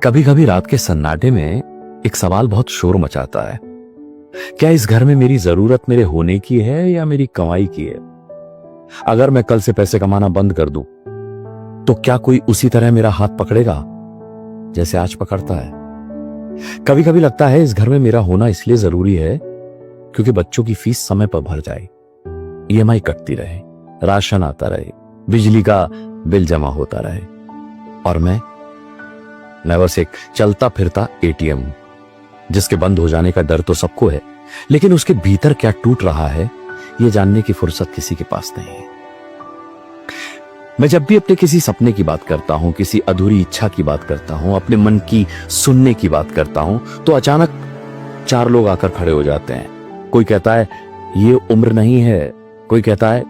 कभी कभी रात के सन्नाटे में एक सवाल बहुत शोर मचाता है। क्या इस घर में मेरी जरूरत मेरे होने की है या मेरी कमाई की है? अगर मैं कल से पैसे कमाना बंद कर दूं, तो क्या कोई उसी तरह मेरा हाथ पकड़ेगा जैसे आज पकड़ता है? कभी कभी लगता है इस घर में मेरा होना इसलिए जरूरी है क्योंकि बच्चों की फीस समय पर भर जाए, ईएमआई कटती रहे, राशन आता रहे, बिजली का बिल जमा होता रहे, और मैं बस एक चलता फिरता एटीएम हूं जिसके बंद हो जाने का डर तो सबको है, लेकिन उसके भीतर क्या टूट रहा है यह जानने की फुर्सत किसी के पास नहीं है। मैं जब भी अपने किसी सपने की बात करता हूं, किसी अधूरी इच्छा की बात करता हूं, अपने मन की सुनने की बात करता हूं, तो अचानक 4 लोग आकर खड़े हो जाते हैं। कोई कहता है ये उम्र नहीं है, कोई कहता है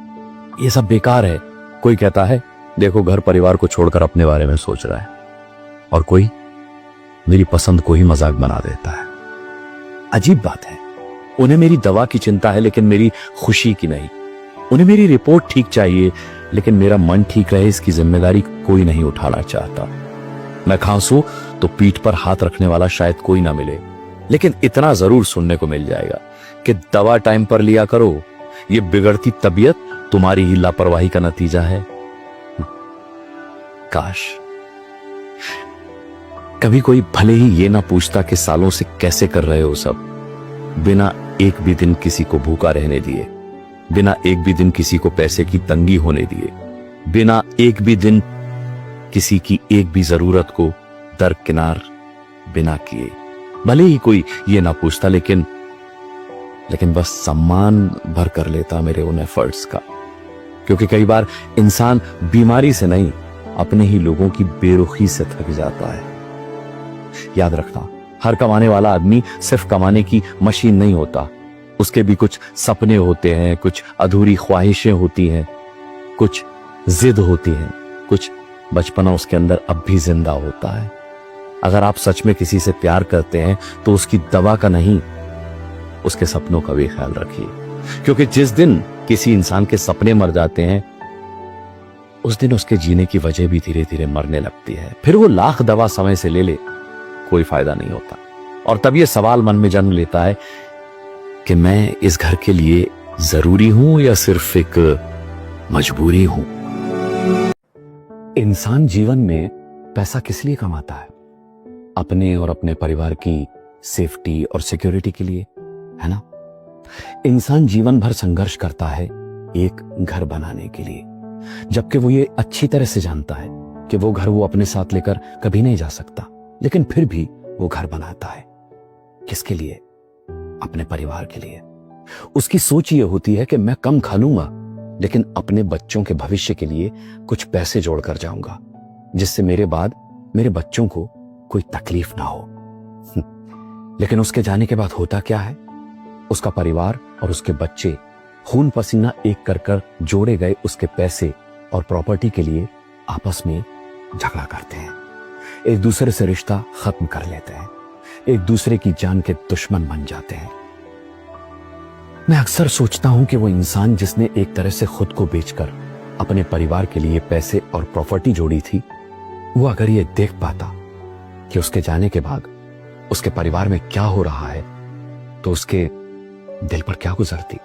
ये सब बेकार है, कोई कहता है देखो घर परिवार को छोड़कर अपने बारे में सोच रहा है, और कोई मेरी पसंद को ही मजाक बना देता है। अजीब बात है, उन्हें मेरी दवा की चिंता है लेकिन मेरी खुशी की नहीं। उन्हें मेरी रिपोर्ट ठीक चाहिए लेकिन मेरा मन ठीक रहे इसकी जिम्मेदारी कोई नहीं उठाना चाहता। मैं खांसूं तो पीठ पर हाथ रखने वाला शायद कोई ना मिले, लेकिन इतना जरूर सुनने को मिल जाएगा कि दवा टाइम पर लिया करो, ये बिगड़ती तबीयत तुम्हारी ही लापरवाही का नतीजा है। काश कभी कोई भले ही ये ना पूछता कि सालों से कैसे कर रहे हो सब, बिना एक भी दिन किसी को भूखा रहने दिए, बिना एक भी दिन किसी को पैसे की तंगी होने दिए, बिना एक भी दिन किसी की एक भी जरूरत को दरकिनार बिना किए। भले ही कोई ये ना पूछता, लेकिन बस सम्मान भर कर लेता मेरे उन एफर्ट्स का, क्योंकि कई बार इंसान बीमारी से नहीं अपने ही लोगों की बेरुखी से थक जाता है। याद रखना, हर कमाने वाला आदमी सिर्फ कमाने की मशीन नहीं होता, उसके भी कुछ सपने होते हैं, कुछ अधूरी ख्वाहिशें होती हैं, कुछ जिद होती हैं, कुछ बचपना उसके अंदर अब भी जिंदा होता है। अगर आप सच में किसी से प्यार करते हैं तो उसकी दवा का नहीं, उसके सपनों का भी ख्याल रखिए, क्योंकि जिस दिन किसी इंसान के सपने मर जाते हैं उस दिन उसके जीने की वजह भी धीरे धीरे मरने लगती है। फिर वो लाख दवा समय से ले ले, कोई फायदा नहीं होता। और तब ये सवाल मन में जन्म लेता है कि मैं इस घर के लिए जरूरी हूं या सिर्फ एक मजबूरी हूं। इंसान जीवन में पैसा किस लिए कमाता है? अपने और अपने परिवार की सेफ्टी और सिक्योरिटी के लिए, है ना? इंसान जीवन भर संघर्ष करता है एक घर बनाने के लिए, जबकि वो ये अच्छी तरह से जानता है कि वो घर वो अपने साथ लेकर कभी नहीं जा सकता, लेकिन फिर भी वो घर बनाता है। किसके लिए? अपने परिवार के लिए। उसकी सोच ये होती है कि मैं कम खा लूंगा लेकिन अपने बच्चों के भविष्य के लिए कुछ पैसे जोड़कर जाऊंगा, जिससे मेरे बाद मेरे बच्चों को कोई तकलीफ ना हो। लेकिन उसके जाने के बाद होता क्या है? उसका परिवार और उसके बच्चे खून पसीना एक कर कर जोड़े गए उसके पैसे और प्रॉपर्टी के लिए आपस में झगड़ा करते हैं, एक दूसरे से रिश्ता खत्म कर लेते हैं, एक दूसरे की जान के दुश्मन बन जाते हैं। मैं अक्सर सोचता हूं कि वो इंसान जिसने एक तरह से खुद को बेचकर अपने परिवार के लिए पैसे और प्रॉपर्टी जोड़ी थी, वो अगर ये देख पाता कि उसके जाने के बाद उसके परिवार में क्या हो रहा है, तो उसके दिल पर क्या गुजरती।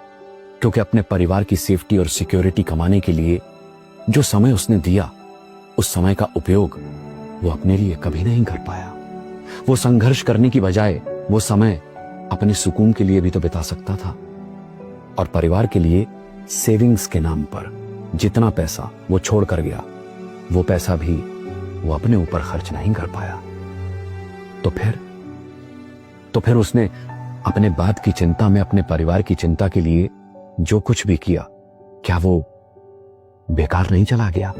क्योंकि अपने परिवार की सेफ्टी और सिक्योरिटी कमाने के लिए जो समय उसने दिया, उस समय का उपयोग वो अपने लिए कभी नहीं कर पाया। वो संघर्ष करने की बजाय वो समय अपने सुकून के लिए भी तो बिता सकता था, और परिवार के लिए सेविंग्स के नाम पर जितना पैसा वो छोड़ कर गया, वो पैसा भी वो अपने ऊपर खर्च नहीं कर पाया। तो फिर उसने अपने बाद की चिंता में अपने परिवार की चिंता के लिए जो कुछ भी किया, क्या वो बेकार नहीं चला गया?